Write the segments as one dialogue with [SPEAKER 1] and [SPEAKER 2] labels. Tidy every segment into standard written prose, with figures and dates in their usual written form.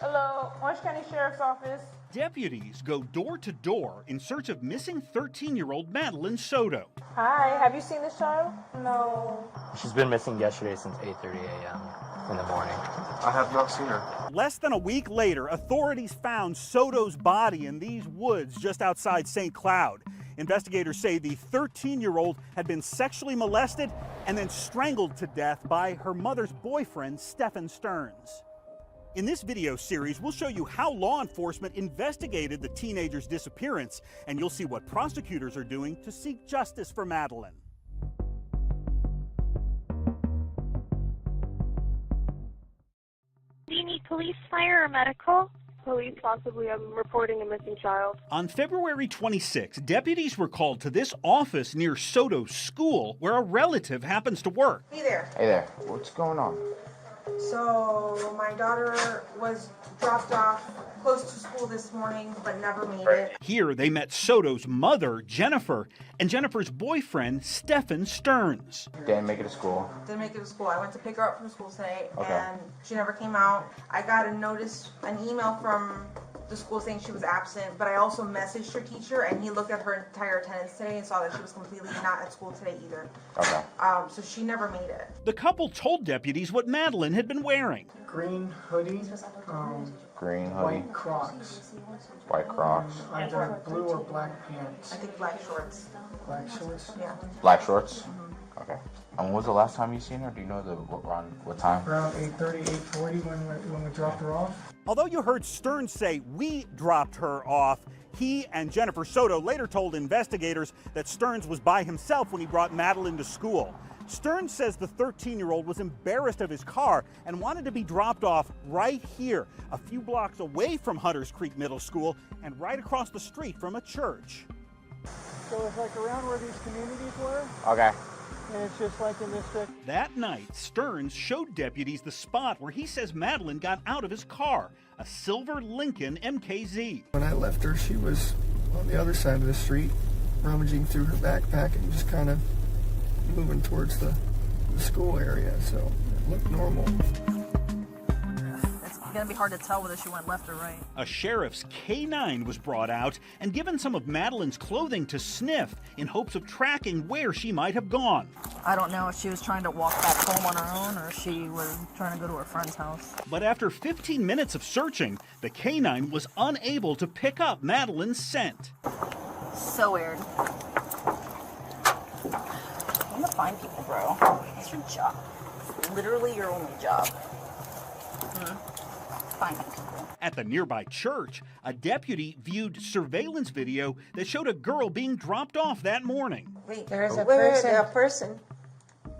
[SPEAKER 1] Hello, Orange County Sheriff's Office.
[SPEAKER 2] Deputies go door to door in search of missing 13-year-old Madeline Soto.
[SPEAKER 1] Hi, have you seen this child? No.
[SPEAKER 3] She's been missing yesterday since 8:30 a.m. in the morning.
[SPEAKER 4] I have not seen her.
[SPEAKER 2] Less than a week later, authorities found Soto's body in these woods just outside St. Cloud. Investigators say the 13-year-old had been sexually molested and then strangled to death by her mother's boyfriend, Stephan Sterns. In this video series, we'll show you how law enforcement investigated the teenager's disappearance, and you'll see what prosecutors are doing to seek justice for Madeline.
[SPEAKER 5] Do you need police, fire, or medical?
[SPEAKER 1] Police, possibly. I'm reporting a missing child.
[SPEAKER 2] On February 26, deputies were called to this office near Soto's school, where a relative happens to work.
[SPEAKER 6] Hey there.
[SPEAKER 3] Hey there. What's going on?
[SPEAKER 6] So my daughter was dropped off close to school this morning, but never made it.
[SPEAKER 2] Here they met Soto's mother, Jennifer, and Jennifer's boyfriend, Stephan Sterns.
[SPEAKER 3] Didn't make it to school.
[SPEAKER 6] Didn't make it to school. I went to pick her up from school today,
[SPEAKER 3] Okay.
[SPEAKER 6] and she never came out. I got an email from the school saying she was absent, but I also messaged her teacher, and he looked at her entire attendance today and saw that she was completely not at school today either.
[SPEAKER 3] Okay.
[SPEAKER 6] So she never made it.
[SPEAKER 2] The couple told deputies what Madeline had been wearing.
[SPEAKER 7] Green hoodie,
[SPEAKER 3] Green hoodie,
[SPEAKER 7] white Crocs,
[SPEAKER 3] white Crocs,
[SPEAKER 7] either blue or black pants.
[SPEAKER 6] I think black shorts.
[SPEAKER 7] Black shorts?
[SPEAKER 6] Yeah.
[SPEAKER 3] black shorts. Okay. And when was the last time you seen her? Do you know what time?
[SPEAKER 7] Around 8:30, 8:40 when we dropped her off.
[SPEAKER 2] Although you heard Sterns say, "We dropped her off," he and Jennifer Soto later told investigators that Sterns was by himself when he brought Madeline to school. Sterns says the 13-year-old was embarrassed of his car and wanted to be dropped off right here, a few blocks away from Hunters Creek Middle School and right across the street from a church.
[SPEAKER 7] So it's like around where these communities were,
[SPEAKER 3] Okay.
[SPEAKER 7] and it's just like in this stretch.
[SPEAKER 2] That night, Sterns showed deputies the spot where he says Madeline got out of his car, a silver Lincoln MKZ.
[SPEAKER 8] When I left her, she was on the other side of the street, rummaging through her backpack and just kind of moving towards the school area, so it looked normal.
[SPEAKER 9] It's gonna be hard to tell whether she went left or right.
[SPEAKER 2] A sheriff's K9 was brought out and given some of Madeline's clothing to sniff in hopes of tracking where she might have gone.
[SPEAKER 9] I don't know if she was trying to walk back home on her own or if she was trying to go to her friend's house.
[SPEAKER 2] But after 15 minutes of searching, the K9 was unable to pick up Madeline's scent.
[SPEAKER 9] So weird. I'm gonna find people, bro. That's your job. It's literally your only job. Finding people.
[SPEAKER 2] At the nearby church, a deputy viewed surveillance video that showed a girl being dropped off that morning.
[SPEAKER 6] Wait, there is a
[SPEAKER 1] person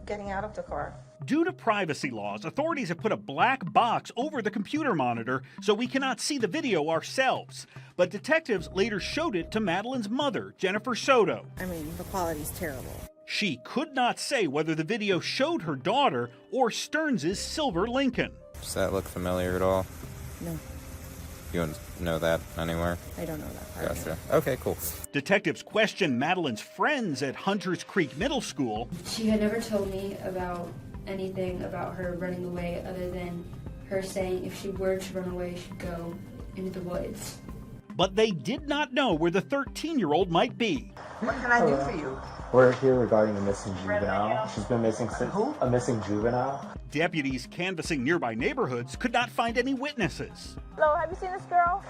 [SPEAKER 1] getting out of the car.
[SPEAKER 2] Due to privacy laws, authorities have put a black box over the computer monitor so we cannot see the video ourselves. But detectives later showed it to Madeline's mother, Jennifer Soto.
[SPEAKER 1] I mean, the quality's terrible.
[SPEAKER 2] She could not say whether the video showed her daughter or Sterns' silver Lincoln.
[SPEAKER 10] Does that look familiar at all?
[SPEAKER 1] No,
[SPEAKER 10] You don't know that anywhere?
[SPEAKER 1] I don't know that part.
[SPEAKER 10] Gotcha. Okay, cool.
[SPEAKER 2] Detectives questioned Madeline's friends at Hunters Creek Middle School.
[SPEAKER 11] She had never told me about anything about her running away other than her saying if she were to run away, she'd go into the woods.
[SPEAKER 2] But they did not know where the 13-year-old might be.
[SPEAKER 6] What can I do for you?
[SPEAKER 3] We're here regarding a missing juvenile. She's been missing since a missing juvenile.
[SPEAKER 2] Deputies canvassing nearby neighborhoods could not find any witnesses.
[SPEAKER 1] Hello, have you seen this girl?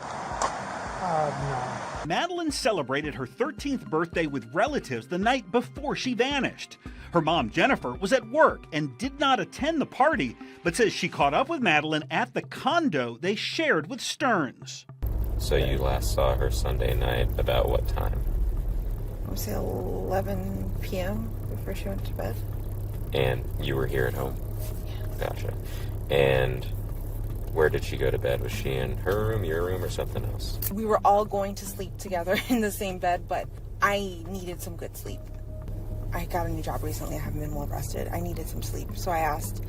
[SPEAKER 7] No.
[SPEAKER 2] Madeline celebrated her 13th birthday with relatives the night before she vanished. Her mom, Jennifer, was at work and did not attend the party, but says she caught up with Madeline at the condo they shared with Sterns.
[SPEAKER 10] So you last saw her Sunday night about what time?
[SPEAKER 1] I would say 11 p.m. before she went to bed.
[SPEAKER 10] And you were here at home? Gotcha. And where did she go to bed? Was she in her room, your room, or something else?
[SPEAKER 6] We were all going to sleep together in the same bed, but I needed some good sleep. I got a new job recently. I haven't been well rested. I needed some sleep. So I asked,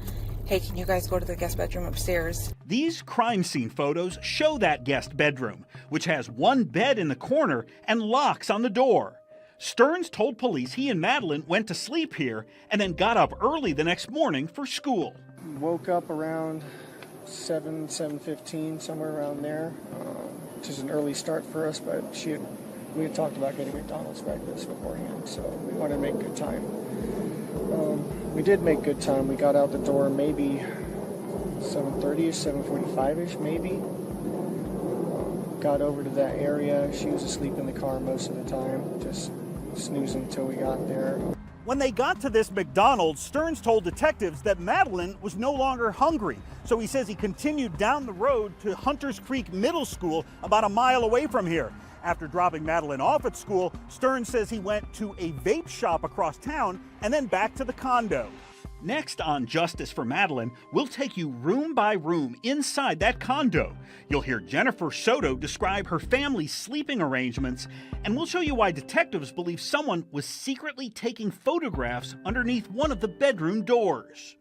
[SPEAKER 6] hey, can you guys go to the guest bedroom upstairs?
[SPEAKER 2] These crime scene photos show that guest bedroom, which has one bed in the corner and locks on the door. Sterns told police he and Madeline went to sleep here and then got up early the next morning for school.
[SPEAKER 8] Woke up around 7:15, somewhere around there, which is an early start for us, but we had talked about getting McDonald's breakfast beforehand, so we wanted to make good time. We did make good time. We got out the door maybe 7:30ish, 7:45ish maybe. Got over to that area. She was asleep in the car most of the time, just snoozing until we got there.
[SPEAKER 2] When they got to this McDonald's, Sterns told detectives that Madeline was no longer hungry. So he says he continued down the road to Hunters Creek Middle School, about a mile away from here. After dropping Madeline off at school, Sterns says he went to a vape shop across town and then back to the condo. Next on Justice for Madeline, we'll take you room by room inside that condo. You'll hear Jennifer Soto describe her family's sleeping arrangements, and we'll show you why detectives believe someone was secretly taking photographs underneath one of the bedroom doors.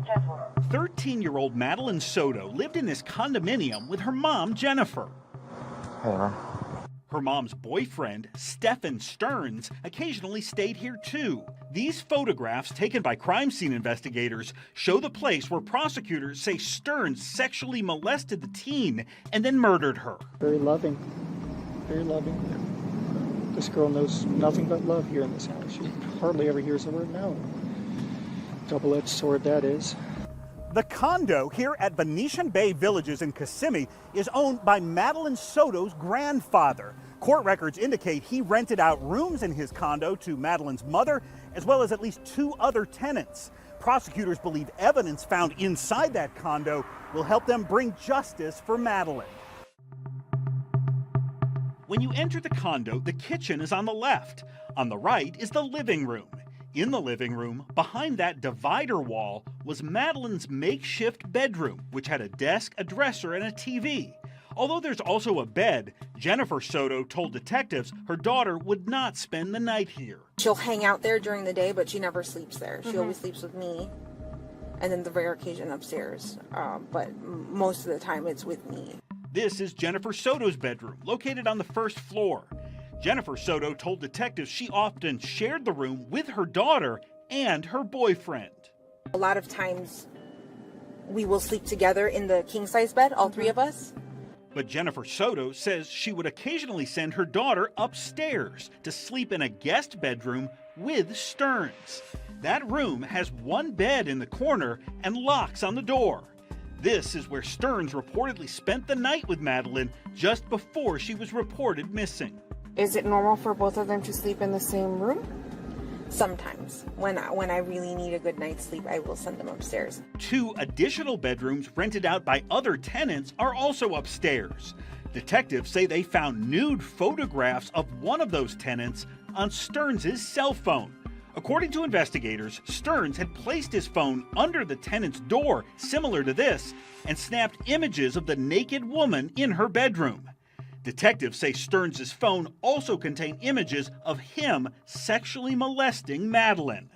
[SPEAKER 9] Careful.
[SPEAKER 2] 13-year-old Madeline Soto lived in this condominium with her mom, Jennifer.
[SPEAKER 3] Hey, man.
[SPEAKER 2] Her mom's boyfriend, Stephan Sterns, occasionally stayed here too. These photographs taken by crime scene investigators show the place where prosecutors say Sterns sexually molested the teen and then murdered her.
[SPEAKER 8] Very loving, very loving. This girl knows nothing but love here in this house. She hardly ever hears the word no. Double-edged sword that is.
[SPEAKER 2] The condo here at Venetian Bay Villages in Kissimmee is owned by Madeline Soto's grandfather. Court records indicate he rented out rooms in his condo to Madeline's mother, as well as at least 2 other tenants. Prosecutors believe evidence found inside that condo will help them bring justice for Madeline. When you enter the condo, the kitchen is on the left. On the right is the living room. In the living room, behind that divider wall, was Madeline's makeshift bedroom, which had a desk, a dresser, and a TV. Although there's also a bed, Jennifer Soto told detectives her daughter would not spend the night here.
[SPEAKER 6] She'll hang out there during the day, but she never sleeps there. She always sleeps with me, and then the rare occasion upstairs. But most of the time it's with me.
[SPEAKER 2] This is Jennifer Soto's bedroom, located on the first floor. Jennifer Soto told detectives she often shared the room with her daughter and her boyfriend.
[SPEAKER 6] A lot of times we will sleep together in the king-size bed, all 3 of us.
[SPEAKER 2] But Jennifer Soto says she would occasionally send her daughter upstairs to sleep in a guest bedroom with Sterns. That room has 1 bed in the corner and locks on the door. This is where Sterns reportedly spent the night with Madeline just before she was reported missing.
[SPEAKER 6] Is it normal for both of them to sleep in the same room? Sometimes. When I really need a good night's sleep, I will send them upstairs. 2
[SPEAKER 2] additional bedrooms rented out by other tenants are also upstairs. Detectives say they found nude photographs of one of those tenants on Sterns' cell phone. According to investigators, Sterns had placed his phone under the tenant's door, similar to this, and snapped images of the naked woman in her bedroom. Detectives say Sterns' phone also contained images of him sexually molesting Madeline.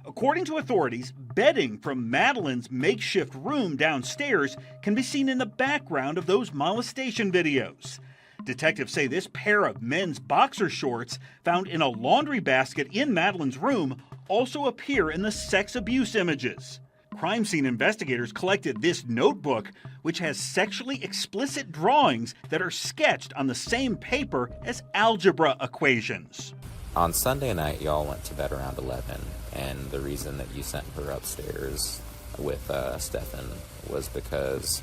[SPEAKER 2] According to authorities, bedding from Madeline's makeshift room downstairs can be seen in the background of those molestation videos. Detectives say this pair of men's boxer shorts found in a laundry basket in Madeline's room also appear in the sex abuse images. Crime scene investigators collected this notebook, which has sexually explicit drawings that are sketched on the same paper as algebra equations.
[SPEAKER 10] On Sunday night, y'all went to bed around 11, and the reason that you sent her upstairs with Stephan was because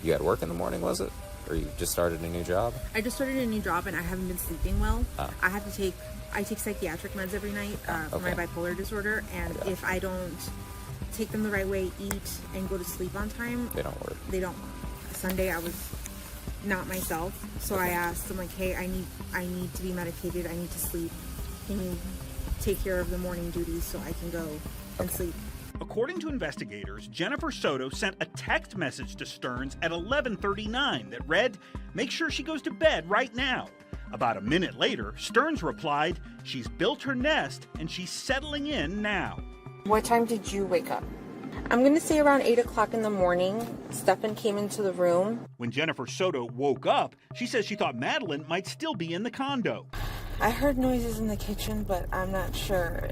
[SPEAKER 10] you had work in the morning, was it? Or you just started a new job?
[SPEAKER 6] I just started a new job and I haven't been sleeping well. I take psychiatric meds every night for my bipolar disorder, and if I don't take them the right way, eat, and go to sleep on time,
[SPEAKER 10] They don't work.
[SPEAKER 6] They don't work. Sunday I was not myself, so I asked them, like, hey, I need to be medicated, I need to sleep. Can you take care of the morning duties so I can go and sleep?
[SPEAKER 2] According to investigators, Jennifer Soto sent a text message to Sterns at 11:39 that read, "Make sure she goes to bed right now." About a minute later, Sterns replied, "She's built her nest and she's settling in now."
[SPEAKER 6] What time did you wake up? I'm going to say around 8 o'clock in the morning, Stephan came into the room.
[SPEAKER 2] When Jennifer Soto woke up, she says she thought Madeline might still be in the condo.
[SPEAKER 6] I heard noises in the kitchen, but I'm not sure,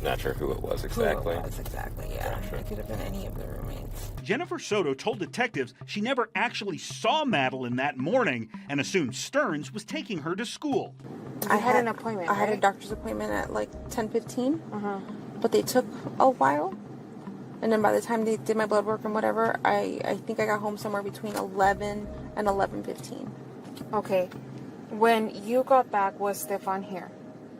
[SPEAKER 10] Not sure who it was exactly.
[SPEAKER 6] Who it was exactly, yeah.
[SPEAKER 10] Gotcha.
[SPEAKER 6] It could have been any of the roommates.
[SPEAKER 2] Jennifer Soto told detectives she never actually saw Madeline that morning and assumed Sterns was taking her to school.
[SPEAKER 6] I had an appointment. I had a doctor's appointment at like 10:15, but they took a while. And then by the time they did my blood work and whatever, I think I got home somewhere between 11 and 11:15.
[SPEAKER 4] Okay. When you got back, was Stephan here?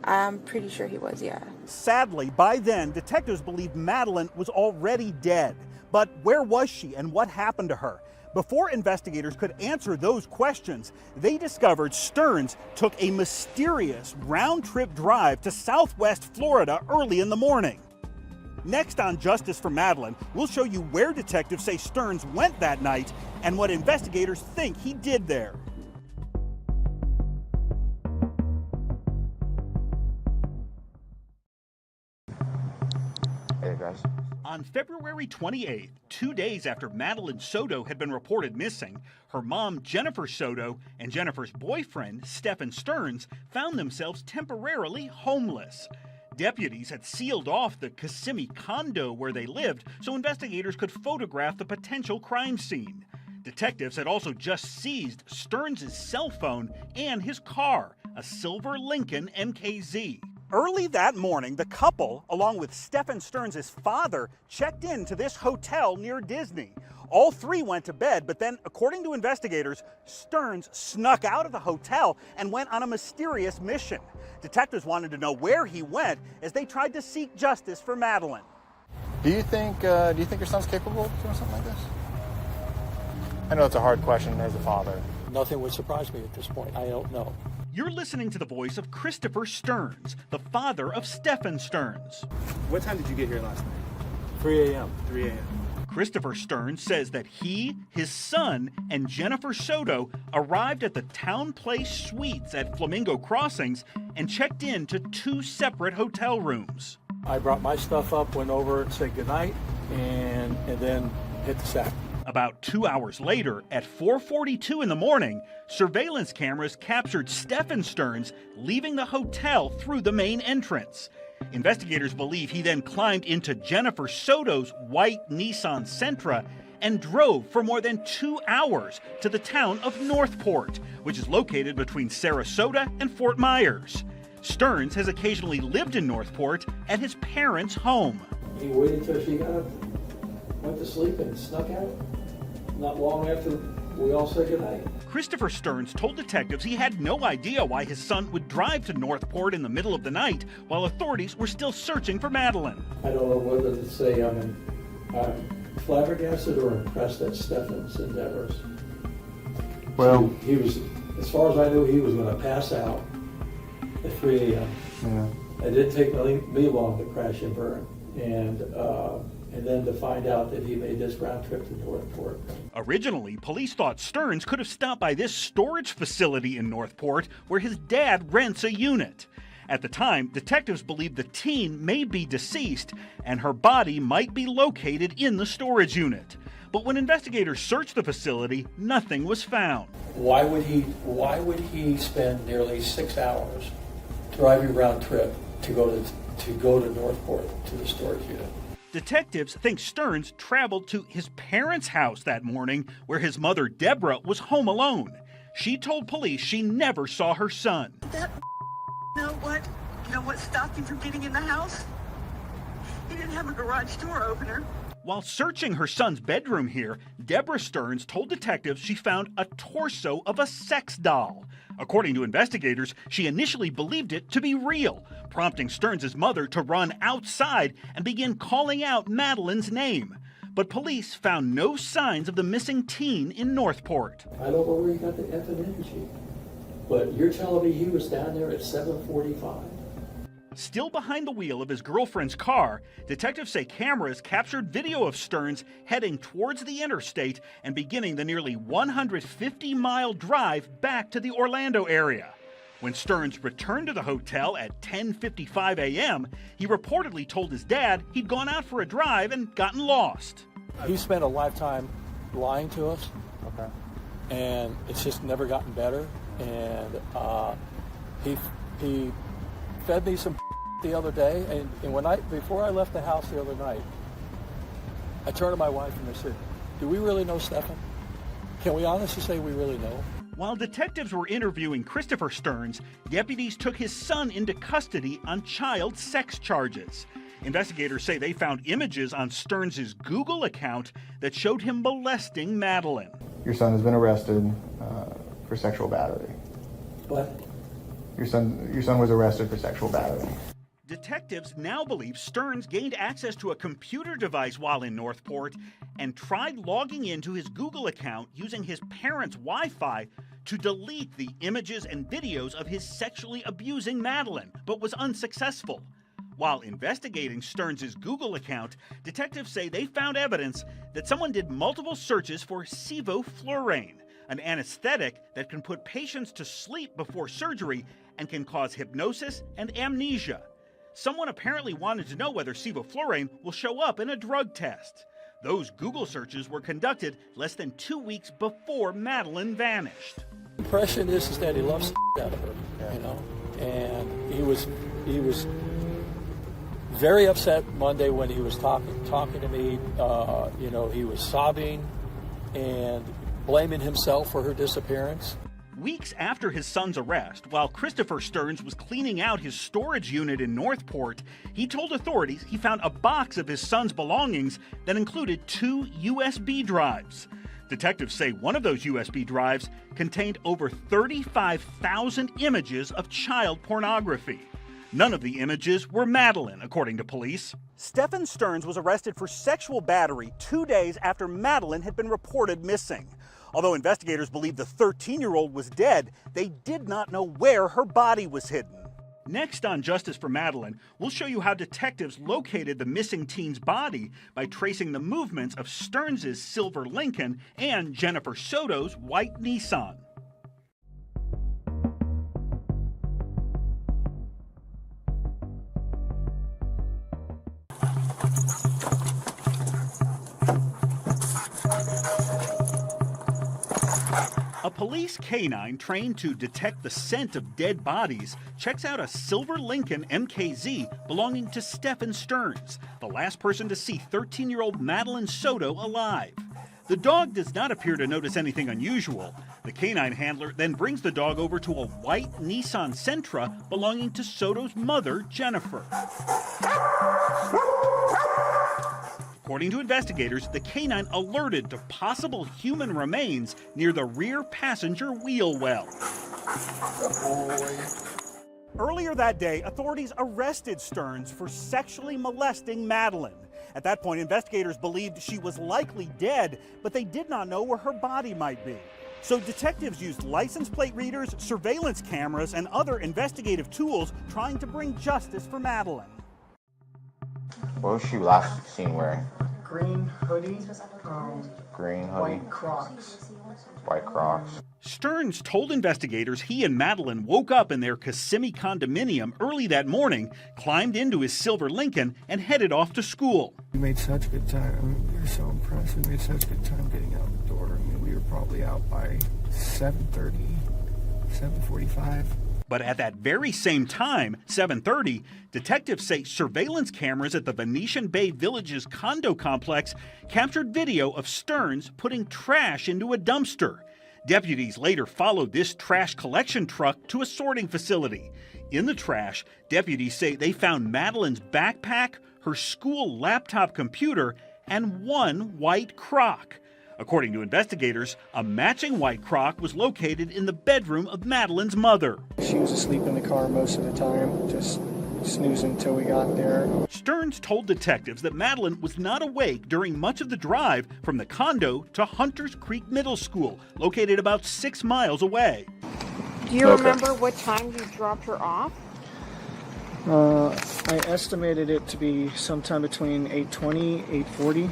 [SPEAKER 6] I'm pretty sure he was, yeah.
[SPEAKER 2] Sadly, by then, detectives believed Madeline was already dead. But where was she and what happened to her? Before investigators could answer those questions, they discovered Sterns took a mysterious round-trip drive to Southwest Florida early in the morning. Next on Justice for Madeline, we'll show you where detectives say Sterns went that night and what investigators think he did there.
[SPEAKER 3] Hey guys.
[SPEAKER 2] On February 28th, 2 days after Madeline Soto had been reported missing, her mom, Jennifer Soto, and Jennifer's boyfriend, Stephan Sterns, found themselves temporarily homeless. Deputies had sealed off the Kissimmee condo where they lived so investigators could photograph the potential crime scene. Detectives had also just seized Sterns' cell phone and his car, a silver Lincoln MKZ. Early that morning, the couple, along with Stephan Sterns' father, checked into this hotel near Disney. All three went to bed, but then, according to investigators, Sterns snuck out of the hotel and went on a mysterious mission. Detectives wanted to know where he went as they tried to seek justice for Madeline.
[SPEAKER 7] Do you think your son's capable of doing something like this? I know it's a hard question as a father.
[SPEAKER 12] Nothing would surprise me at this point. I don't know.
[SPEAKER 2] You're listening to the voice of Christopher Sterns, the father of Stephan Sterns.
[SPEAKER 7] What time did you get here last night?
[SPEAKER 12] 3 a.m.
[SPEAKER 7] 3 a.m.
[SPEAKER 2] Christopher Sterns says that he, his son, and Jennifer Soto arrived at the Town Place Suites at Flamingo Crossings and checked in to 2 separate hotel rooms.
[SPEAKER 12] I brought my stuff up, went over and said goodnight, and then hit the sack.
[SPEAKER 2] About 2 hours later, at 4:42 in the morning, surveillance cameras captured Stephan Sterns leaving the hotel through the main entrance. Investigators believe he then climbed into Jennifer Soto's white Nissan Sentra and drove for more than 2 hours to the town of Northport, which is located between Sarasota and Fort Myers. Sterns has occasionally lived in Northport at his parents' home.
[SPEAKER 12] He waited until she got up, went to sleep, and snuck out. Not long after we all said goodnight.
[SPEAKER 2] Christopher Sterns told detectives he had no idea why his son would drive to Northport in the middle of the night while authorities were still searching for Madeline.
[SPEAKER 12] I don't know whether to say I'm flabbergasted or impressed at Stephan's endeavors.
[SPEAKER 7] Well,
[SPEAKER 12] he was, as far as I knew, he was going to pass out at 3 a.m.
[SPEAKER 7] yeah.
[SPEAKER 12] It didn't take me long to crash and burn, and then to find out that he made this round trip to Northport.
[SPEAKER 2] Originally, police thought Sterns could have stopped by this storage facility in Northport where his dad rents a unit. At the time, detectives believed the teen may be deceased and her body might be located in the storage unit. But when investigators searched the facility, nothing was found.
[SPEAKER 12] Why would he spend nearly 6 hours driving round trip to go to Northport to the storage unit?
[SPEAKER 2] Detectives think Sterns traveled to his parents' house that morning where his mother, Deborah, was home alone. She told police she never saw her son.
[SPEAKER 13] You know what stopped him from getting in the house? He didn't have a garage door opener.
[SPEAKER 2] While searching her son's bedroom here, Deborah Sterns told detectives she found a torso of a sex doll. According to investigators, she initially believed it to be real, prompting Sterns' mother to run outside and begin calling out Madeline's name. But police found no signs of the missing teen in Northport.
[SPEAKER 12] I don't know where he got the effing energy, but you're telling me he was down there at 7:45?
[SPEAKER 2] Still behind the wheel of his girlfriend's car, detectives say cameras captured video of Sterns heading towards the interstate and beginning the nearly 150-mile drive back to the Orlando area. When Sterns returned to the hotel at 10:55 a.m., he reportedly told his dad he'd gone out for a drive and gotten lost.
[SPEAKER 12] He spent a lifetime lying to us, and it's just never gotten better. And he fed me some the other day, and before I left the house the other night, I turned to my wife and I said, "Do we really know Stephan? Can we honestly say we really know?"
[SPEAKER 2] While detectives were interviewing Christopher Sterns, deputies took his son into custody on child sex charges. Investigators say they found images on Sterns' Google account that showed him molesting Madeline.
[SPEAKER 7] Your son has been arrested for sexual battery.
[SPEAKER 12] What?
[SPEAKER 7] Your son was arrested for sexual battery.
[SPEAKER 2] Detectives now believe Sterns gained access to a computer device while in Northport and tried logging into his Google account using his parents' Wi-Fi to delete the images and videos of his sexually abusing Madeline, but was unsuccessful. While investigating Sterns' Google account, detectives say they found evidence that someone did multiple searches for sevoflurane, an anesthetic that can put patients to sleep before surgery and can cause hypnosis and amnesia. Someone apparently wanted to know whether sevoflurane will show up in a drug test. Those Google searches were conducted less than 2 weeks before Madeline vanished.
[SPEAKER 12] The impression is that he loves out of her, and he was very upset Monday when he was talking to me. He was sobbing and blaming himself for her disappearance.
[SPEAKER 2] Weeks after his son's arrest, while Christopher Sterns was cleaning out his storage unit in Northport, he told authorities he found a box of his son's belongings that included 2 USB drives. Detectives say one of those USB drives contained over 35,000 images of child pornography. None of the images were Madeline, according to police. Stephan Sterns was arrested for sexual battery 2 days after Madeline had been reported missing. Although investigators believe the 13-year-old was dead, they did not know where her body was hidden. Next on Justice for Madeline, we'll show you how detectives located the missing teen's body by tracing the movements of Sterns' silver Lincoln and Jennifer Soto's white Nissan. A police canine trained to detect the scent of dead bodies checks out a silver Lincoln MKZ belonging to Stephan Sterns, the last person to see 13-year-old Madeline Soto alive. The dog does not appear to notice anything unusual. The canine handler then brings the dog over to a white Nissan Sentra belonging to Soto's mother, Jennifer. According to investigators, the canine alerted to possible human remains near the rear passenger wheel well. Earlier that day, authorities arrested Sterns for sexually molesting Madeline. At that point, investigators believed she was likely dead, but they did not know where her body might be. So detectives used license plate readers, surveillance cameras, and other investigative tools trying to bring justice for Madeline.
[SPEAKER 3] What was she last seen wearing?
[SPEAKER 8] Green hoodie.
[SPEAKER 3] Green hoodie.
[SPEAKER 8] White Crocs.
[SPEAKER 3] White Crocs.
[SPEAKER 2] Sterns told investigators he and Madeline woke up in their Kissimmee condominium early that morning, climbed into his silver Lincoln, and headed off to school.
[SPEAKER 8] We made such good time. We were so impressed. We made such good time getting out the door. We were probably out by 7:30, 7:45.
[SPEAKER 2] But at that very same time, 7:30, detectives say surveillance cameras at the Venetian Bay Village's condo complex captured video of Sterns putting trash into a dumpster. Deputies later followed this trash collection truck to a sorting facility. In the trash, deputies say they found Madeline's backpack, her school laptop computer, and one white Croc. According to investigators, a matching white Croc was located in the bedroom of Madeline's mother.
[SPEAKER 8] She was asleep in the car most of the time, just snoozing until we got there.
[SPEAKER 2] Sterns told detectives that Madeline was not awake during much of the drive from the condo to Hunters Creek Middle School, located about 6 miles away.
[SPEAKER 4] Do you remember what time you dropped her off?
[SPEAKER 8] I estimated it to be sometime between 8:20, 8:40.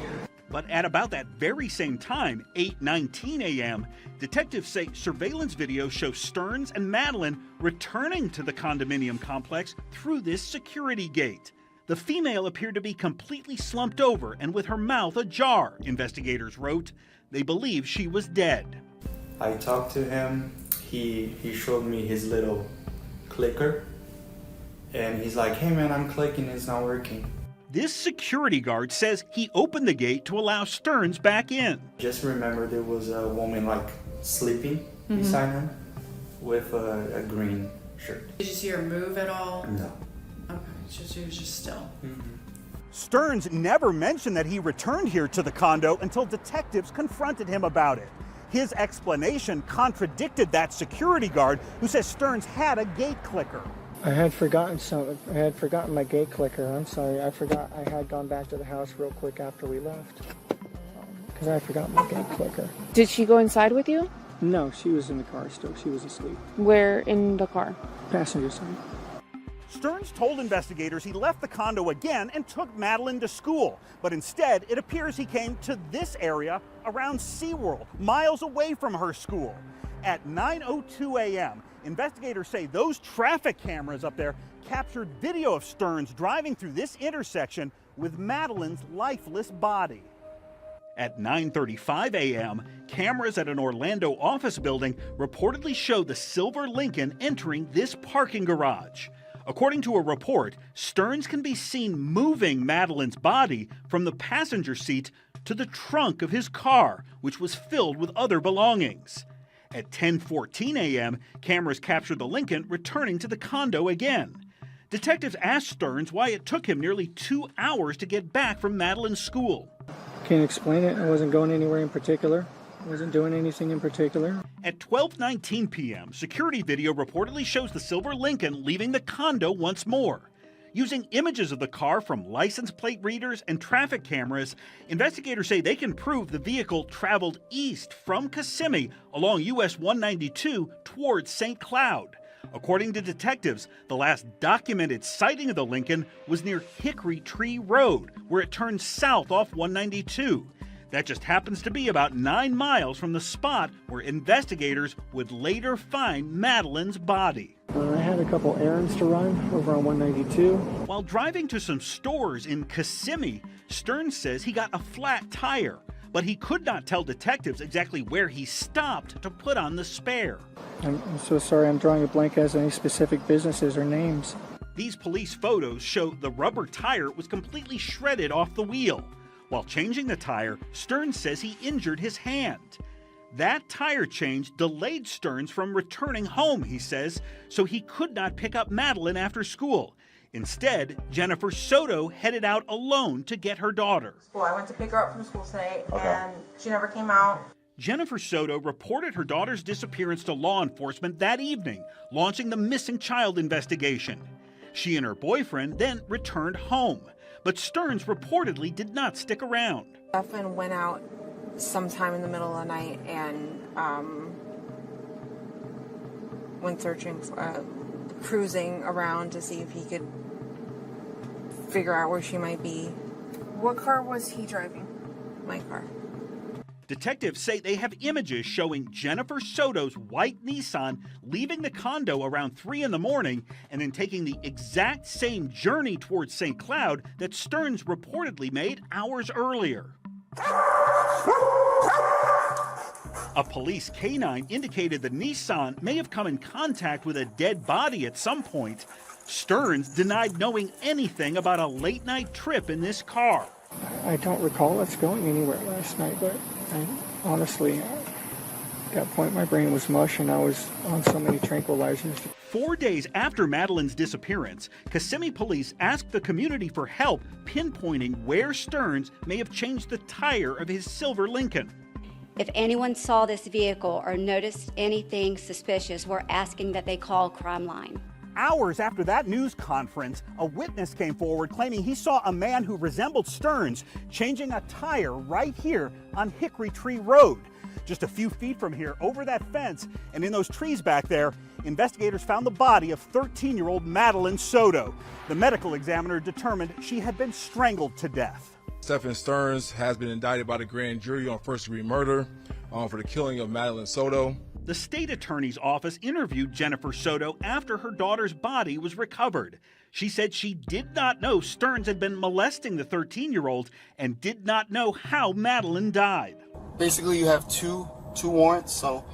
[SPEAKER 2] But at about that very same time, 8:19 a.m., detectives say surveillance video shows Sterns and Madeline returning to the condominium complex through this security gate. The female appeared to be completely slumped over and with her mouth ajar, investigators wrote. They believe she was dead.
[SPEAKER 14] I talked to him. He showed me his little clicker. And he's like, hey man, I'm clicking, it's not working.
[SPEAKER 2] This security guard says he opened the gate to allow Sterns back in.
[SPEAKER 14] Just remember there was a woman like sleeping beside him with a green shirt.
[SPEAKER 15] Did you see her move at all?
[SPEAKER 14] No.
[SPEAKER 15] Okay, she was just still.
[SPEAKER 2] Stearns never mentioned that he returned here to the condo until detectives confronted him about it. His explanation contradicted that security guard who says Stearns had a gate clicker.
[SPEAKER 8] I had forgotten something. I had forgotten my gate clicker. I'm sorry. I forgot I had gone back to the house real quick after we left. Because I forgot my gate clicker.
[SPEAKER 4] Did she go inside with you?
[SPEAKER 8] No, she was in the car still. She was asleep.
[SPEAKER 4] Where in the car?
[SPEAKER 8] Passenger side.
[SPEAKER 2] Stearns told investigators he left the condo again and took Madeline to school. But instead, it appears he came to this area around SeaWorld, miles away from her school. At 9:02 a.m., investigators say those traffic cameras up there captured video of Stearns driving through this intersection with Madeline's lifeless body. At 9:35 a.m., cameras at an Orlando office building reportedly showed the silver Lincoln entering this parking garage. According to a report, Stearns can be seen moving Madeline's body from the passenger seat to the trunk of his car, which was filled with other belongings. At 10:14 a.m., cameras captured the Lincoln returning to the condo again. Detectives asked Stearns why it took him nearly 2 hours to get back from Madeline's school.
[SPEAKER 8] Can't explain it. I wasn't going anywhere in particular. I wasn't doing anything in particular.
[SPEAKER 2] At 12:19 p.m., security video reportedly shows the silver Lincoln leaving the condo once more. Using images of the car from license plate readers and traffic cameras, investigators say they can prove the vehicle traveled east from Kissimmee along US 192 towards St. Cloud. According to detectives, the last documented sighting of the Lincoln was near Hickory Tree Road, where it turned south off 192. That just happens to be about 9 miles from the spot where investigators would later find Madeline's body.
[SPEAKER 8] I had a couple errands to run over on 192.
[SPEAKER 2] While driving to some stores in Kissimmee, Stearns says he got a flat tire, but he could not tell detectives exactly where he stopped to put on the spare.
[SPEAKER 8] I'm so sorry, I'm drawing a blank as any specific businesses or names.
[SPEAKER 2] These police photos show the rubber tire was completely shredded off the wheel. While changing the tire, Stearns says he injured his hand. That tire change delayed Stearns from returning home, he says, so he could not pick up Madeline after school. Instead, Jennifer Soto headed out alone to get her daughter.
[SPEAKER 9] I went to pick her up from school today, and she never came out.
[SPEAKER 2] Jennifer Soto reported her daughter's disappearance to law enforcement that evening, launching the missing child investigation. She and her boyfriend then returned home, but Stearns reportedly did not stick around.
[SPEAKER 6] Stephan went out sometime in the middle of the night and went searching, cruising around to see if he could figure out where she might be.
[SPEAKER 1] What car was he driving?
[SPEAKER 6] My car.
[SPEAKER 2] Detectives say they have images showing Jennifer Soto's white Nissan leaving the condo around 3 in the morning and then taking the exact same journey towards St. Cloud that Stearns reportedly made hours earlier. A police canine indicated the Nissan may have come in contact with a dead body at some point. Stearns denied knowing anything about a late-night trip in this car.
[SPEAKER 8] I don't recall us going anywhere last night, but honestly, at that point my brain was mush and I was on so many tranquilizers.
[SPEAKER 2] 4 days after Madeline's disappearance, Kissimmee police asked the community for help pinpointing where Stearns may have changed the tire of his silver Lincoln.
[SPEAKER 16] If anyone saw this vehicle or noticed anything suspicious, we're asking that they call Crime Line.
[SPEAKER 2] Hours after that news conference, a witness came forward claiming he saw a man who resembled Stearns changing a tire right here on Hickory Tree Road. Just a few feet from here, over that fence, and in those trees back there, investigators found the body of 13-year-old Madeline Soto. The medical examiner determined she had been strangled to death.
[SPEAKER 17] Stephan Sterns has been indicted by the grand jury on first-degree murder for the killing of Madeline Soto.
[SPEAKER 2] The state attorney's office interviewed Jennifer Soto after her daughter's body was recovered. She said she did not know Sterns had been molesting the 13-year-old and did not know how Madeline died.
[SPEAKER 18] Basically, you have two warrants, so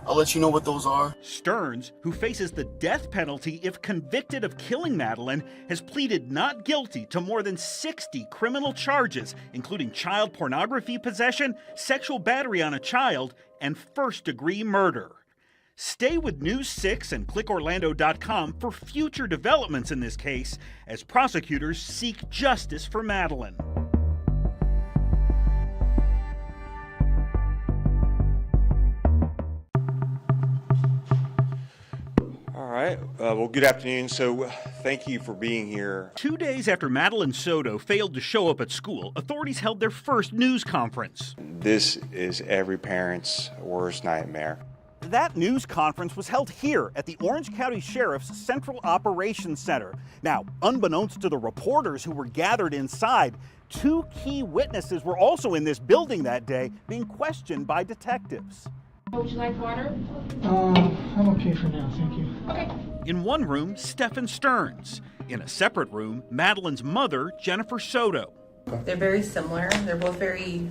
[SPEAKER 18] I'll let you know what those are.
[SPEAKER 2] Sterns, who faces the death penalty if convicted of killing Madeline, has pleaded not guilty to more than 60 criminal charges, including child pornography possession, sexual battery on a child, and first-degree murder. Stay with News 6 and clickorlando.com for future developments in this case as prosecutors seek justice for Madeline.
[SPEAKER 19] All right. Well, good afternoon. So thank you for being here.
[SPEAKER 2] 2 days after Madeline Soto failed to show up at school, authorities held their first news conference.
[SPEAKER 19] This is every parent's worst nightmare.
[SPEAKER 2] That news conference was held here at the Orange County Sheriff's Central Operations Center. Now, unbeknownst to the reporters who were gathered inside, 2 key witnesses were also in this building that day being questioned by detectives.
[SPEAKER 11] Would you like water?
[SPEAKER 8] I'm okay for now, thank you.
[SPEAKER 11] Okay.
[SPEAKER 2] In one room, Stephan Sterns. In a separate room, Madeline's mother, Jennifer Soto.
[SPEAKER 6] They're very similar. They're both very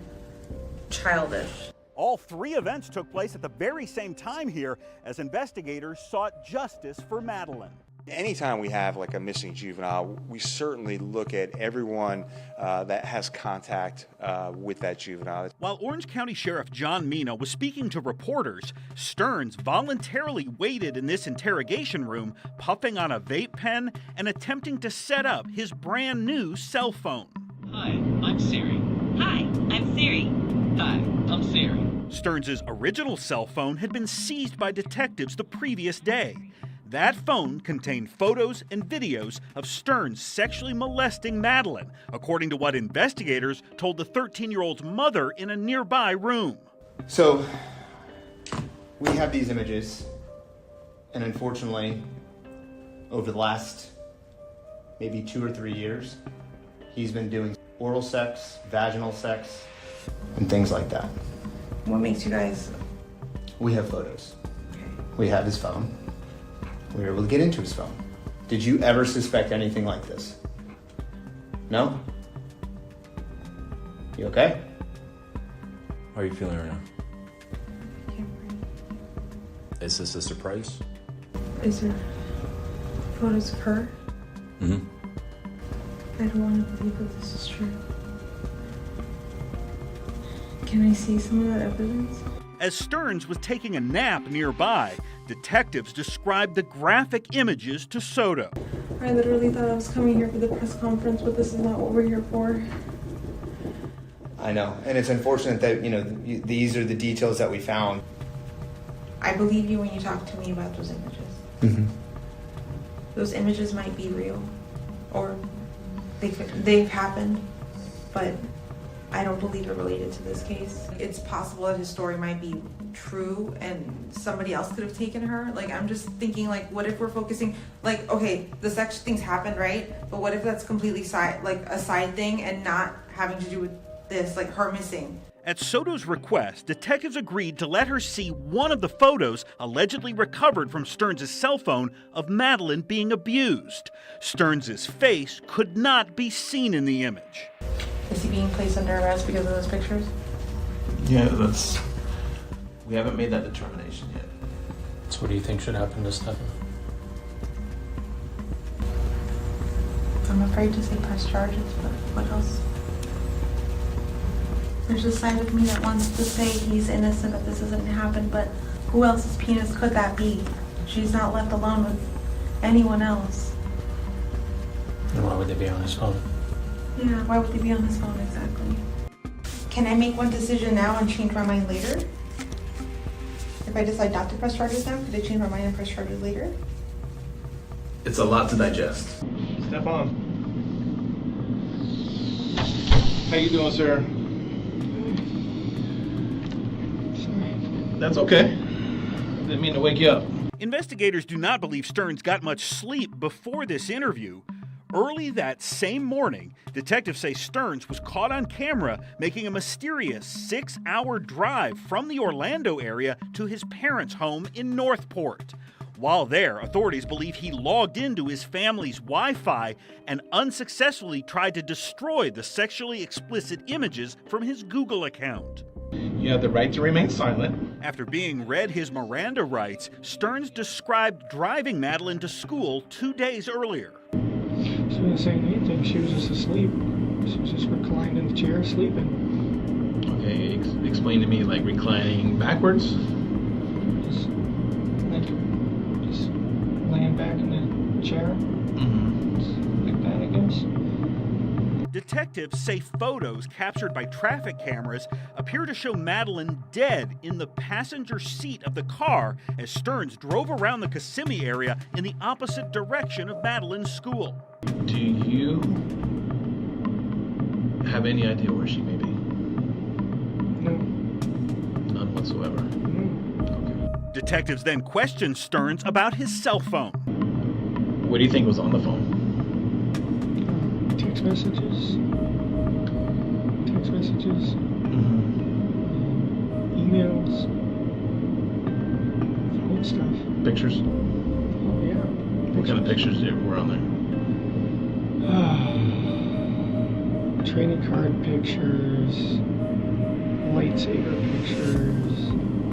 [SPEAKER 6] childish.
[SPEAKER 2] All 3 events took place at the very same time here as investigators sought justice for Madeline.
[SPEAKER 19] Anytime we have like a missing juvenile, we certainly look at everyone that has contact with that juvenile.
[SPEAKER 2] While Orange County Sheriff John Mina was speaking to reporters, Sterns voluntarily waited in this interrogation room, puffing on a vape pen and attempting to set up his brand new cell phone.
[SPEAKER 20] Hi, I'm Siri. Hi, I'm Siri. Hi, I'm Siri.
[SPEAKER 2] Sterns' original cell phone had been seized by detectives the previous day. That phone contained photos and videos of Sterns sexually molesting Madeline, according to what investigators told the 13-year-old's mother in a nearby room.
[SPEAKER 21] So, we have these images, and unfortunately, over the last maybe 2 or 3 years, he's been doing oral sex, vaginal sex, and things like that.
[SPEAKER 6] What makes you guys...
[SPEAKER 21] We have photos. We have his phone. We were able to get into his phone. Did you ever suspect anything like this? No? You okay?
[SPEAKER 22] How are you feeling right now? Is this a surprise?
[SPEAKER 6] Is there photos of her?
[SPEAKER 22] Mm-hmm.
[SPEAKER 6] I don't want to believe that this is true. Can I see some of that evidence?
[SPEAKER 2] As Sterns was taking a nap nearby, detectives described the graphic images to Soto.
[SPEAKER 6] I literally thought I was coming here for the press conference, but this is not what we're here for.
[SPEAKER 21] I know, and it's unfortunate that, these are the details that we found.
[SPEAKER 6] I believe you when you talk to me about those images.
[SPEAKER 21] Mm-hmm.
[SPEAKER 6] Those images might be real, or they've happened, but I don't believe it related to this case. It's possible that his story might be true and somebody else could have taken her. I'm just thinking, what if we're focusing, okay, the sex things happened, right? But what if that's completely a side thing and not having to do with this, her missing?
[SPEAKER 2] At Soto's request, detectives agreed to let her see one of the photos allegedly recovered from Sterns' cell phone of Madeline being abused. Sterns' face could not be seen in the image.
[SPEAKER 6] Is he being placed under arrest because of those pictures?
[SPEAKER 22] Yeah, we haven't made that determination yet. So what do you think should happen to Stephan?
[SPEAKER 6] I'm afraid to say press charges, but what else? There's a side of me that wants to say he's innocent, that this hasn't happened, but who else's penis could that be? She's not left alone with anyone else.
[SPEAKER 22] And why would they be on his phone?
[SPEAKER 6] Yeah, why would they be on his phone exactly? Can I make one decision now and change my mind later? If I decide not to press charges now, could I change my mind and press charges later?
[SPEAKER 22] It's a lot to digest.
[SPEAKER 17] Stephan. How you doing, sir? That's okay. Didn't mean to wake you up.
[SPEAKER 2] Investigators do not believe Sterns got much sleep before this interview. Early that same morning, detectives say Sterns was caught on camera making a mysterious 6-hour drive from the Orlando area to his parents' home in Northport. While there, authorities believe he logged into his family's Wi-Fi and unsuccessfully tried to destroy the sexually explicit images from his Google account.
[SPEAKER 22] You have the right to remain silent.
[SPEAKER 2] After being read his Miranda rights, Sterns described driving Madeline to school 2 days earlier.
[SPEAKER 8] She wasn't saying anything. She was just asleep. She was just reclined in the chair, sleeping.
[SPEAKER 22] Okay, explain to me, like reclining backwards?
[SPEAKER 8] Just laying back in the chair. Like that, I guess.
[SPEAKER 2] Detectives say photos captured by traffic cameras appear to show Madeline dead in the passenger seat of the car as Sterns drove around the Kissimmee area in the opposite direction of Madeline's school.
[SPEAKER 22] Do you have any idea where she may be?
[SPEAKER 8] No.
[SPEAKER 22] None whatsoever.
[SPEAKER 8] No.
[SPEAKER 2] Detectives then questioned Sterns about his cell phone.
[SPEAKER 22] What do you think was on the phone?
[SPEAKER 8] Text messages. Emails. Phone stuff.
[SPEAKER 22] Pictures?
[SPEAKER 8] Oh, yeah.
[SPEAKER 22] What kind of pictures were on
[SPEAKER 8] there? Training card pictures. Lightsaber pictures.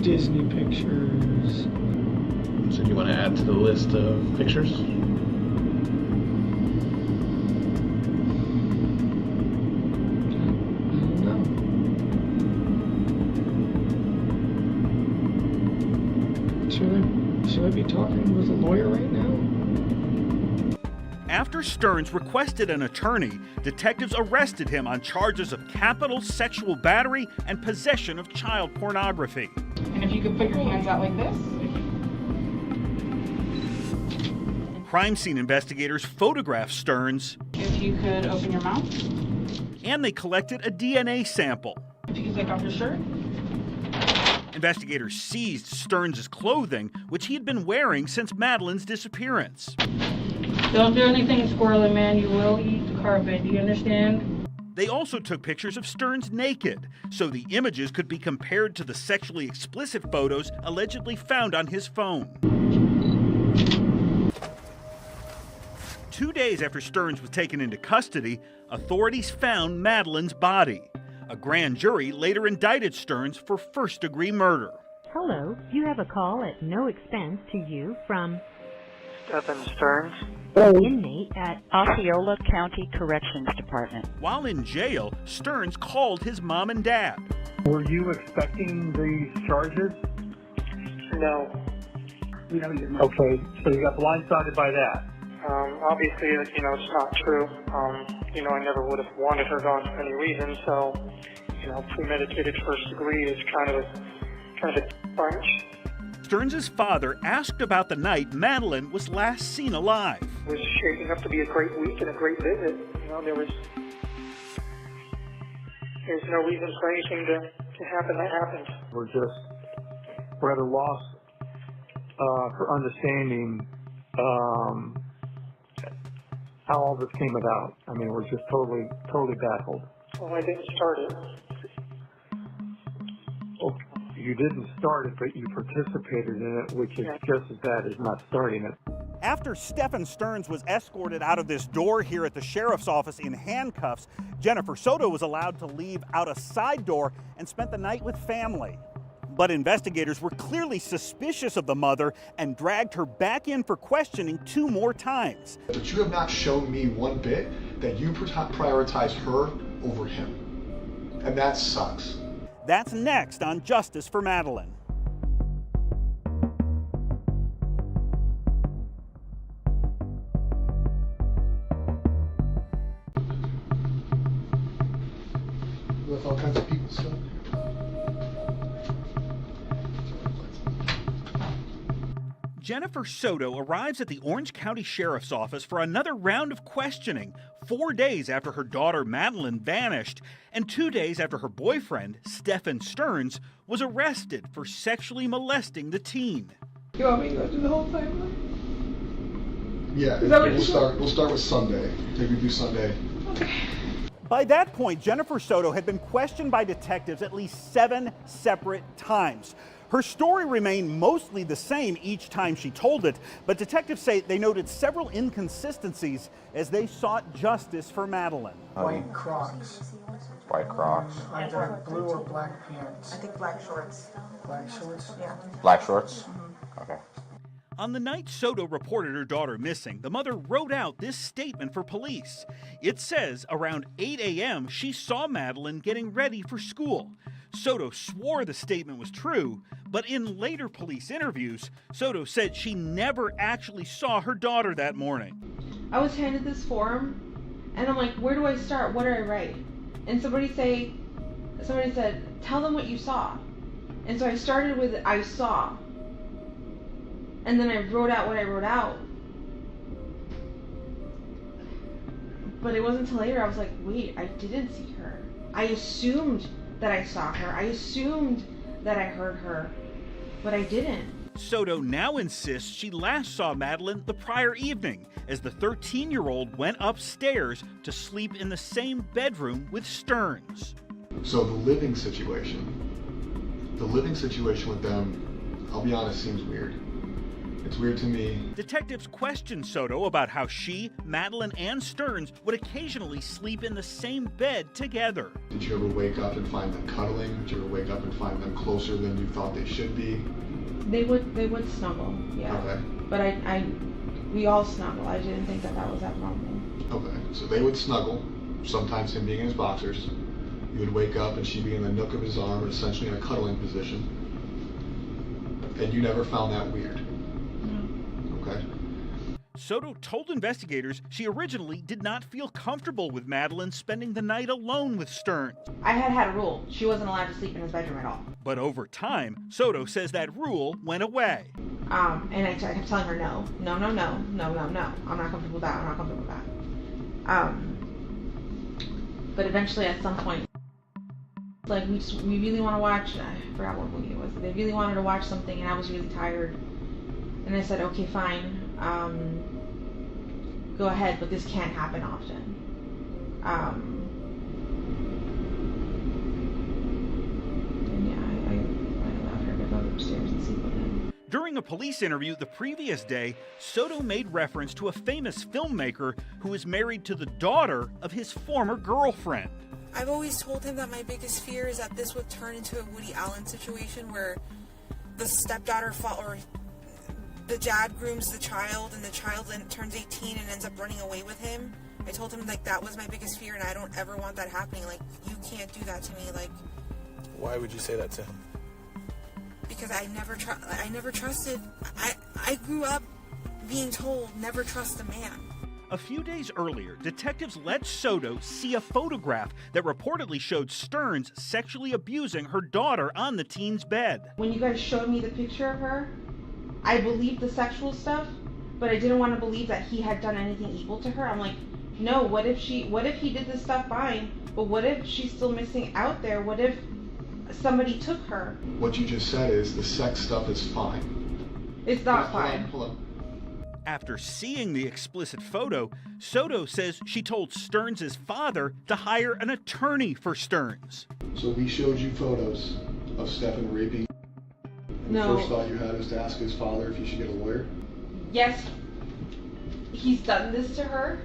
[SPEAKER 8] Disney pictures.
[SPEAKER 22] So do you want to add to the list of pictures?
[SPEAKER 8] Should I be talking with a lawyer right now?
[SPEAKER 2] After Sterns requested an attorney, detectives arrested him on charges of capital sexual battery and possession of child pornography.
[SPEAKER 5] And if you could put your hands out like this.
[SPEAKER 2] Crime scene investigators photographed Sterns.
[SPEAKER 5] If you could open your mouth.
[SPEAKER 2] And they collected a DNA sample.
[SPEAKER 5] If you could take off your shirt.
[SPEAKER 2] Investigators seized Sterns' clothing, which he had been wearing since Madeline's disappearance.
[SPEAKER 5] Don't do anything squirrely, man. You will eat the carpet. Do you understand?
[SPEAKER 2] They also took pictures of Sterns naked, so the images could be compared to the sexually explicit photos allegedly found on his phone. 2 days after Sterns was taken into custody, authorities found Madeline's body. A grand jury later indicted Sterns for first-degree murder.
[SPEAKER 10] Hello, you have a call at no expense to you from
[SPEAKER 23] Stephan Sterns,
[SPEAKER 10] inmate at
[SPEAKER 23] Osceola County Corrections Department.
[SPEAKER 2] While in jail, Sterns called his mom and dad.
[SPEAKER 23] Were you expecting these charges?
[SPEAKER 8] No.
[SPEAKER 23] Okay, so you got blindsided by that.
[SPEAKER 8] Obviously, it's not true. I never would have wanted her gone for any reason, so, premeditated first degree is kind of a bunch.
[SPEAKER 2] Sterns' father asked about the night Madeline was last seen alive.
[SPEAKER 8] It was shaping up to be a great week and a great visit. There's no reason for anything to happen that happened.
[SPEAKER 23] We're just rather lost for understanding how all this came about. I mean, we're just totally baffled.
[SPEAKER 8] Well, I didn't start it.
[SPEAKER 23] Well, you didn't start it, but you participated in it, which is just as bad as not starting it.
[SPEAKER 2] After Stephan Sterns was escorted out of this door here at the sheriff's office in handcuffs, Jennifer Soto was allowed to leave out a side door and spent the night with family. But investigators were clearly suspicious of the mother and dragged her back in for questioning 2 more times.
[SPEAKER 24] But you have not shown me one bit that you prioritize her over him. And that sucks.
[SPEAKER 2] That's next on Justice for Madeline.
[SPEAKER 24] With all kinds of people still.
[SPEAKER 2] Jennifer Soto arrives at the Orange County Sheriff's Office for another round of questioning 4 days after her daughter Madeline vanished and 2 days after her boyfriend, Stephan Sterns, was arrested for sexually molesting the teen.
[SPEAKER 8] You want me to go through the whole timeline?
[SPEAKER 24] Yeah,
[SPEAKER 5] Is that what you
[SPEAKER 24] we'll start with Sunday. Take me through Sunday.
[SPEAKER 2] By that point, Jennifer Soto had been questioned by detectives at least 7 separate times. Her story remained mostly the same each time she told it, but detectives say they noted several inconsistencies as they sought justice for Madeline.
[SPEAKER 8] White Crocs.
[SPEAKER 3] White Crocs.
[SPEAKER 8] Either blue or black pants.
[SPEAKER 9] I think black shorts.
[SPEAKER 8] Black shorts?
[SPEAKER 9] Yeah.
[SPEAKER 3] Black shorts? Okay.
[SPEAKER 2] On the night Soto reported her daughter missing, the mother wrote out this statement for police. It says around 8 a.m. she saw Madeline getting ready for school. Soto swore the statement was true, but in later police interviews, Soto said she never actually saw her daughter that morning.
[SPEAKER 6] I was handed this form, and I'm like, where do I start? What do I write? And somebody said, tell them what you saw. And so I started with, I saw. And then I wrote out what I wrote out. But it wasn't until later I was like, wait, I didn't see her. I assumed that I saw her. I assumed that I heard her, but I didn't.
[SPEAKER 2] Soto now insists she last saw Madeline the prior evening as the 13-year-old went upstairs to sleep in the same bedroom with Sterns.
[SPEAKER 24] So the living situation with them, I'll be honest, seems weird. It's weird to me.
[SPEAKER 2] Detectives questioned Soto about how she, Madeline, and Sterns would occasionally sleep in the same bed together.
[SPEAKER 24] Did you ever wake up and find them cuddling? Did you ever wake up and find them closer than you thought they should be?
[SPEAKER 6] They would snuggle, yeah.
[SPEAKER 24] Okay.
[SPEAKER 6] But we all snuggle. I didn't think that was that problem.
[SPEAKER 24] Okay, so they would snuggle, sometimes him being in his boxers. You would wake up and she'd be in the nook of his arm, essentially in a cuddling position. And you never found that weird? No. Okay.
[SPEAKER 2] Soto told investigators she originally did not feel comfortable with Madeline spending the night alone with Sterns.
[SPEAKER 6] I had a rule. She wasn't allowed to sleep in his bedroom at all.
[SPEAKER 2] But over time, Soto says that rule went away.
[SPEAKER 6] And I kept telling her no. I'm not comfortable with that. I'm not comfortable with that. But eventually at some point, like we really want to watch, I forgot what movie it was. They really wanted to watch something and I was really tired. And I said, okay, fine. Go ahead, but this can't happen often. And yeah, I allowed her to go upstairs and sleep with him.
[SPEAKER 2] During a police interview the previous day, Soto made reference to a famous filmmaker who is married to the daughter of his former girlfriend.
[SPEAKER 6] I've always told him that my biggest fear is that this would turn into a Woody Allen situation where the stepdaughter or the dad grooms the child and the child then turns 18 and ends up running away with him. I told him like that was my biggest fear and I don't ever want that happening. Like, you can't do that to me. Like,
[SPEAKER 22] why would you say that to him?
[SPEAKER 6] Because I never trusted. I grew up being told never trust a man.
[SPEAKER 2] A few days earlier, detectives let Soto see a photograph that reportedly showed Sterns sexually abusing her daughter on the teen's bed.
[SPEAKER 6] When you guys showed me the picture of her, I believed the sexual stuff, but I didn't want to believe that he had done anything evil to her. I'm like, no, what if he did this stuff fine, but what if she's still missing out there? What if somebody took her?
[SPEAKER 24] What you just said is the sex stuff is fine.
[SPEAKER 6] It's not fine.
[SPEAKER 24] Hold on.
[SPEAKER 2] After seeing the explicit photo, Soto says she told Sterns' father to hire an attorney for Sterns.
[SPEAKER 24] So we showed you photos of Stephan raping.
[SPEAKER 6] No.
[SPEAKER 24] The first thought you had is to ask his father if he should get a lawyer?
[SPEAKER 6] Yes, he's done this to her,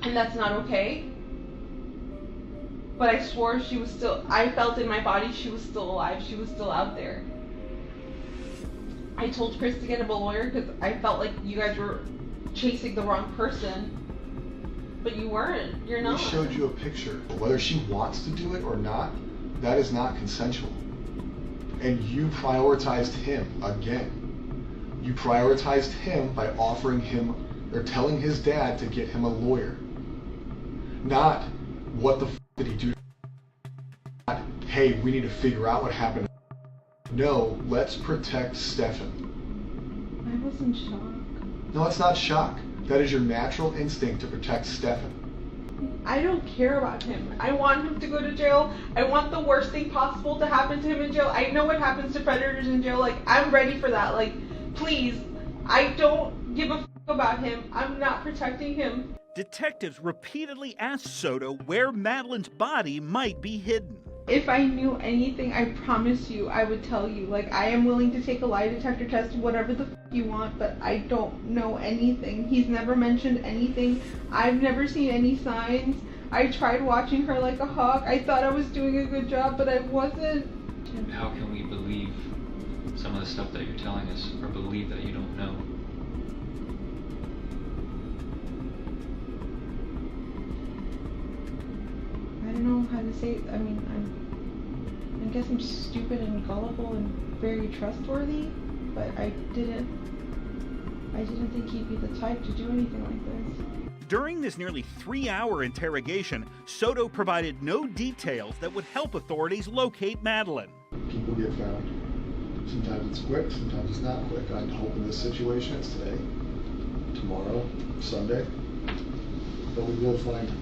[SPEAKER 6] and that's not okay. But I swore I felt in my body she was still alive, she was still out there. I told Chris to get him a lawyer because I felt like you guys were chasing the wrong person. But you weren't. You're not.
[SPEAKER 24] We showed you a picture. Whether she wants to do it or not, that is not consensual. And you prioritized him again. You prioritized him by offering him or telling his dad to get him a lawyer. Not what the f did he do? Not, hey, we need to figure out what happened. No, let's protect Stephan.
[SPEAKER 6] I was in shock.
[SPEAKER 24] No, it's not shock. That is your natural instinct to protect Stephan.
[SPEAKER 6] I don't care about him. I want him to go to jail. I want the worst thing possible to happen to him in jail. I know what happens to predators in jail. Like, I'm ready for that. Like, please. I don't give a f
[SPEAKER 7] about him. I'm not protecting him.
[SPEAKER 2] Detectives repeatedly asked Soto where Madeline's body might be hidden.
[SPEAKER 7] If I knew anything, I promise you, I would tell you. Like, I am willing to take a lie detector test, whatever the you want, but I don't know anything. He's never mentioned anything. I've never seen any signs. I tried watching her like a hawk. I thought I was doing a good job, but I wasn't.
[SPEAKER 12] How can we believe some of the stuff that you're telling us, or believe that you don't know?
[SPEAKER 7] I don't know how to say it. I mean, I guess I'm stupid and gullible and very trustworthy, but I didn't think he'd be the type to do anything like this.
[SPEAKER 2] During this nearly 3-hour interrogation, Soto provided no details that would help authorities locate Madeline.
[SPEAKER 24] People get found. Sometimes it's quick, sometimes it's not quick. I hope in this situation it's today, tomorrow, Sunday, but we will find him.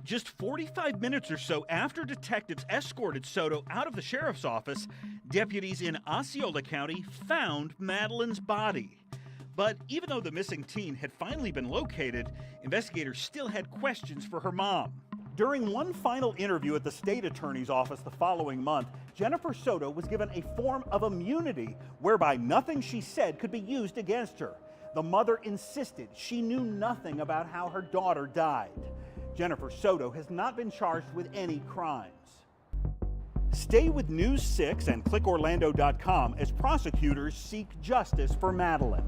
[SPEAKER 2] Just 45 minutes or so after detectives escorted Soto out of the sheriff's office, deputies in Osceola County found Madeline's body. But even though the missing teen had finally been located, investigators still had questions for her mom. During one final interview at the state attorney's office the following month, Jennifer Soto was given a form of immunity whereby nothing she said could be used against her. The mother insisted she knew nothing about how her daughter died. Jennifer Soto has not been charged with any crimes. Stay with News 6 and clickorlando.com as prosecutors seek justice for Madeline.